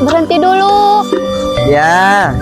berhenti dulu. Ya.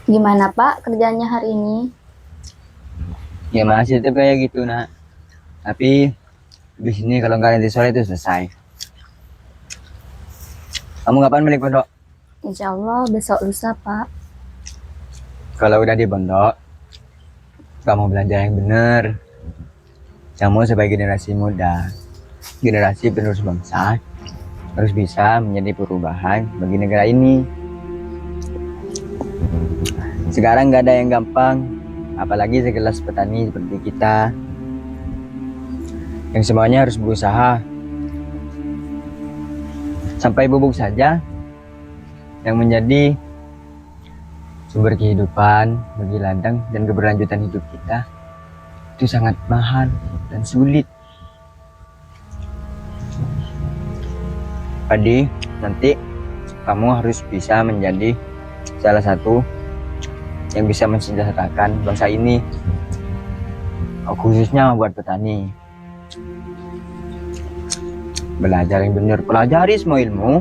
Gimana Pak kerjanya hari ini? Ya masih tetap kayak gitu nak. Tapi di sini kalau nggak nanti sore itu selesai. Kamu kapan balik pondok? Insya Allah besok lusa Pak. Kalau udah di pondok, kamu belajar yang benar. Kamu sebagai generasi muda, generasi penerus bangsa, harus bisa menjadi perubahan bagi negara ini. Sekarang nggak ada yang gampang, apalagi sekelas petani seperti kita, yang semuanya harus berusaha. Sampai bubuk saja yang menjadi sumber kehidupan bagi ladang dan keberlanjutan hidup kita itu sangat mahal dan sulit. Jadi nanti kamu harus bisa menjadi salah satu yang bisa mensejahterakan bangsa ini, khususnya buat petani. Belajar yang benar, pelajari semua ilmu,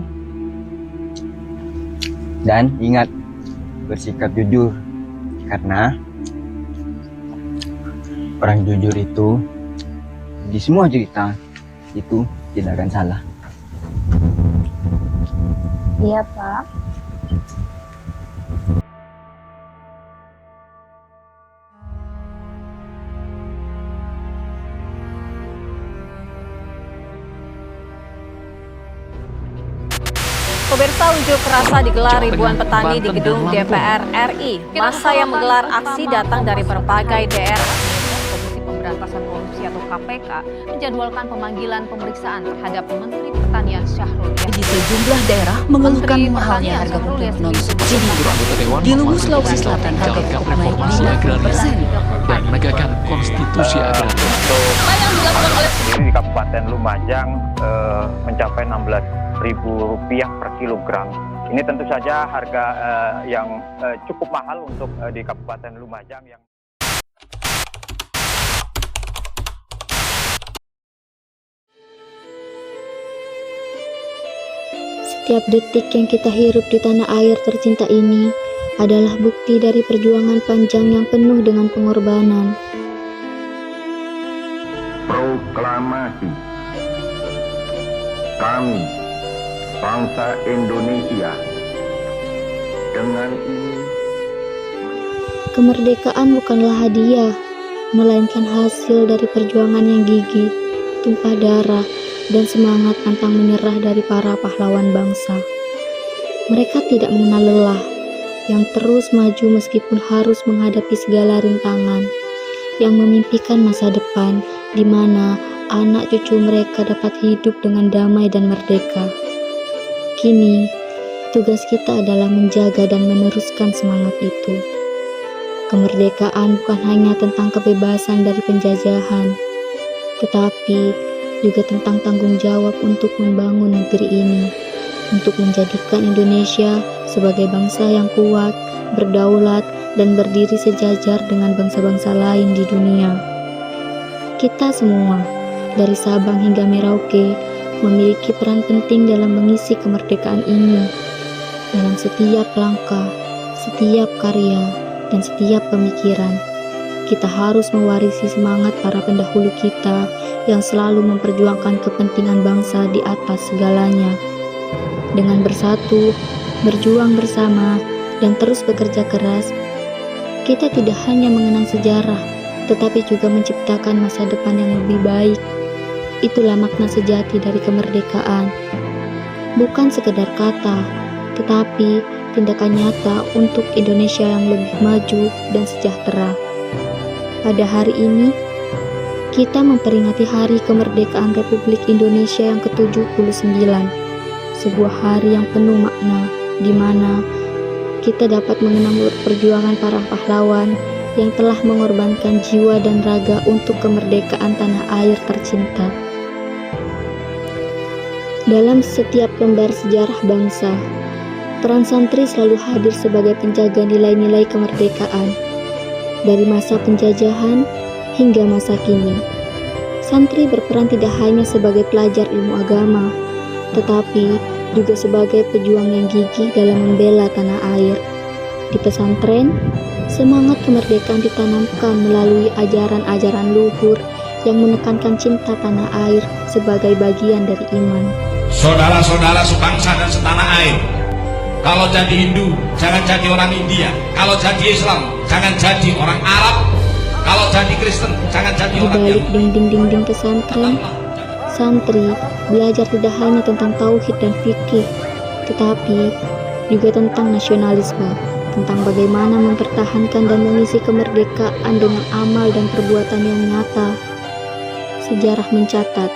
dan ingat bersikap jujur, karena orang jujur itu di semua cerita itu tidak akan salah. Iya Pak. Pemirsa, unjuk rasa digelar ribuan petani di gedung DPR RI. Masa yang menggelar aksi datang dari berbagai daerah. Komisi Pemberantasan Korupsi atau KPK menjadwalkan pemanggilan pemeriksaan terhadap Menteri Pertanian Syahrul Yassin. Di sejumlah daerah mengeluhkan mahalnya harga pupuk non-subsidi. Di Luwu, Sulawesi Selatan, harga pupuk naik 50% dan menegakkan konstitusi agraria. Di Kabupaten Lumajang mencapai Rp16.000 per kilogram. Ini tentu saja harga yang cukup mahal untuk di Kabupaten Lumajang yang Setiap detik yang kita hirup di tanah air tercinta ini adalah bukti dari perjuangan panjang yang penuh dengan pengorbanan. Proklamasi. Kami, bangsa Indonesia, dengan ini Kemerdekaan bukanlah hadiah, melainkan hasil dari perjuangan yang gigih, tumpah darah, dan semangat pantang menyerah dari para pahlawan bangsa. Mereka tidak mengenal lelah, yang terus maju meskipun harus menghadapi segala rintangan, yang memimpikan masa depan di mana anak cucu mereka dapat hidup dengan damai dan merdeka. Kini, tugas kita adalah menjaga dan meneruskan semangat itu. Kemerdekaan bukan hanya tentang kebebasan dari penjajahan, tetapi juga tentang tanggung jawab untuk membangun negeri ini, untuk menjadikan Indonesia sebagai bangsa yang kuat, berdaulat, dan berdiri sejajar dengan bangsa-bangsa lain di dunia. Kita semua, dari Sabang hingga Merauke, memiliki peran penting dalam mengisi kemerdekaan ini. Dalam setiap langkah, setiap karya, dan setiap pemikiran, kita harus mewarisi semangat para pendahulu kita yang selalu memperjuangkan kepentingan bangsa di atas segalanya. Dengan bersatu, berjuang bersama, dan terus bekerja keras, kita tidak hanya mengenang sejarah, tetapi juga menciptakan masa depan yang lebih baik. Itulah makna sejati dari kemerdekaan. Bukan sekedar kata, tetapi tindakan nyata untuk Indonesia yang lebih maju dan sejahtera. Pada hari ini, kita memperingati Hari Kemerdekaan Republik Indonesia yang ke-79, sebuah hari yang penuh makna, di mana kita dapat mengenang perjuangan para pahlawan yang telah mengorbankan jiwa dan raga untuk kemerdekaan tanah air tercinta. Dalam setiap lembar sejarah bangsa, peran santri selalu hadir sebagai penjaga nilai-nilai kemerdekaan. Dari masa penjajahan hingga masa kini, santri berperan tidak hanya sebagai pelajar ilmu agama, tetapi juga sebagai pejuang yang gigih dalam membela tanah air. Di pesantren, semangat kemerdekaan ditanamkan melalui ajaran-ajaran luhur yang menekankan cinta tanah air sebagai bagian dari iman. Saudara-saudara sebangsa dan setanah air, kalau jadi Hindu, jangan jadi orang India. Kalau jadi Islam, jangan jadi orang Arab. Kalau jadi Kristen, jangan jadi orang Yahudi. Di balik Yahudi. dinding-dinding pesantren, santri belajar tidak hanya tentang tauhid dan fikih, tetapi juga tentang nasionalisme, tentang bagaimana mempertahankan dan mengisi kemerdekaan dengan amal dan perbuatan yang nyata. Sejarah mencatat,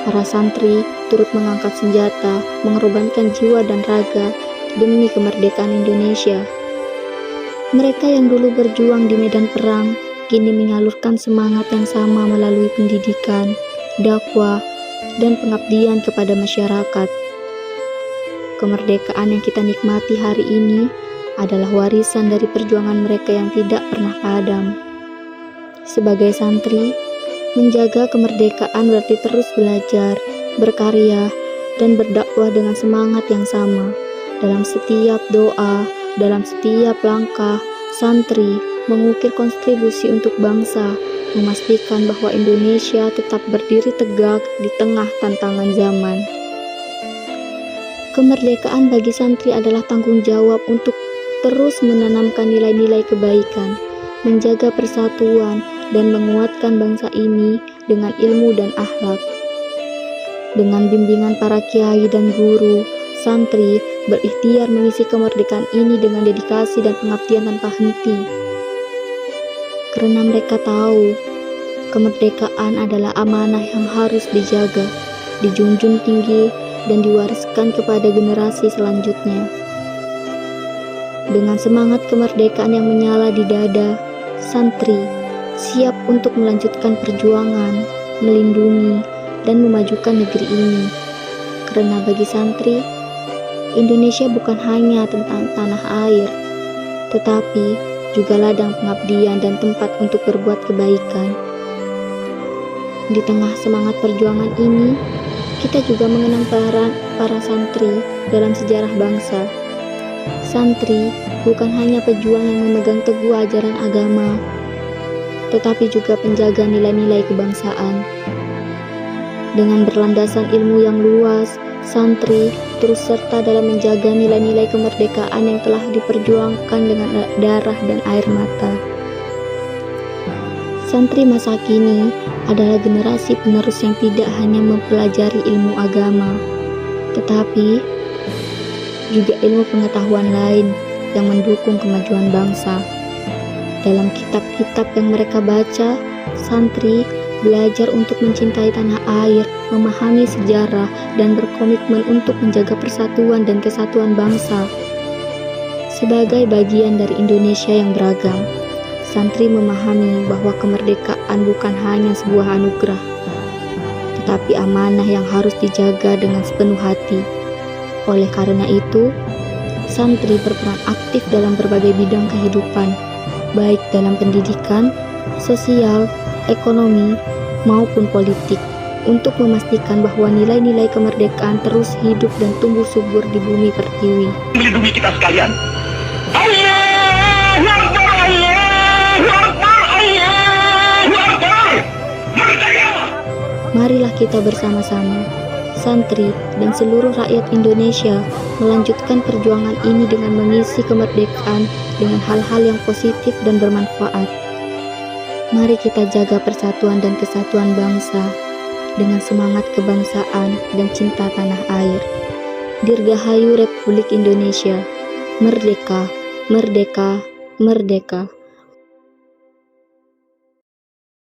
para santri turut mengangkat senjata, mengorbankan jiwa dan raga demi kemerdekaan Indonesia. Mereka yang dulu berjuang di medan perang, kini menyalurkan semangat yang sama melalui pendidikan, dakwah, dan pengabdian kepada masyarakat. Kemerdekaan yang kita nikmati hari ini adalah warisan dari perjuangan mereka yang tidak pernah padam. Sebagai santri, menjaga kemerdekaan berarti terus belajar, berkarya, dan berdakwah dengan semangat yang sama. Dalam setiap doa, dalam setiap langkah, santri mengukir kontribusi untuk bangsa, memastikan bahwa Indonesia tetap berdiri tegak di tengah tantangan zaman. Kemerdekaan bagi santri adalah tanggung jawab untuk terus menanamkan nilai-nilai kebaikan, menjaga persatuan, dan menguatkan bangsa ini dengan ilmu dan akhlak. Dengan bimbingan para kiai dan guru, santri berikhtiar mengisi kemerdekaan ini dengan dedikasi dan pengabdian tanpa henti. Karena mereka tahu, kemerdekaan adalah amanah yang harus dijaga, dijunjung tinggi, dan diwariskan kepada generasi selanjutnya. Dengan semangat kemerdekaan yang menyala di dada, santri siap untuk melanjutkan perjuangan, melindungi, dan memajukan negeri ini. Karena bagi santri, Indonesia bukan hanya tentang tanah air, tetapi juga ladang pengabdian dan tempat untuk berbuat kebaikan. Di tengah semangat perjuangan ini, kita juga mengenang para santri dalam sejarah bangsa. Santri bukan hanya pejuang yang memegang teguh ajaran agama, tetapi juga penjaga nilai-nilai kebangsaan. Dengan berlandasan ilmu yang luas, santri terus serta dalam menjaga nilai-nilai kemerdekaan yang telah diperjuangkan dengan darah dan air mata. Santri masa kini adalah generasi penerus yang tidak hanya mempelajari ilmu agama, tetapi juga ilmu pengetahuan lain yang mendukung kemajuan bangsa. Dalam kitab-kitab yang mereka baca, santri belajar untuk mencintai tanah air, memahami sejarah, dan berkomitmen untuk menjaga persatuan dan kesatuan bangsa. Sebagai bagian dari Indonesia yang beragam, santri memahami bahwa kemerdekaan bukan hanya sebuah anugerah, tetapi amanah yang harus dijaga dengan sepenuh hati. Oleh karena itu, santri berperan aktif dalam berbagai bidang kehidupan, baik dalam pendidikan, sosial, ekonomi, maupun politik, untuk memastikan bahwa nilai-nilai kemerdekaan terus hidup dan tumbuh subur di bumi pertiwi. Melindungi kita sekalian. Marilah kita bersama-sama, santri dan seluruh rakyat Indonesia, melanjutkan perjuangan ini dengan mengisi kemerdekaan dengan hal-hal yang positif dan bermanfaat. Mari kita jaga persatuan dan kesatuan bangsa dengan semangat kebangsaan dan cinta tanah air. Dirgahayu Republik Indonesia. Merdeka, merdeka, merdeka.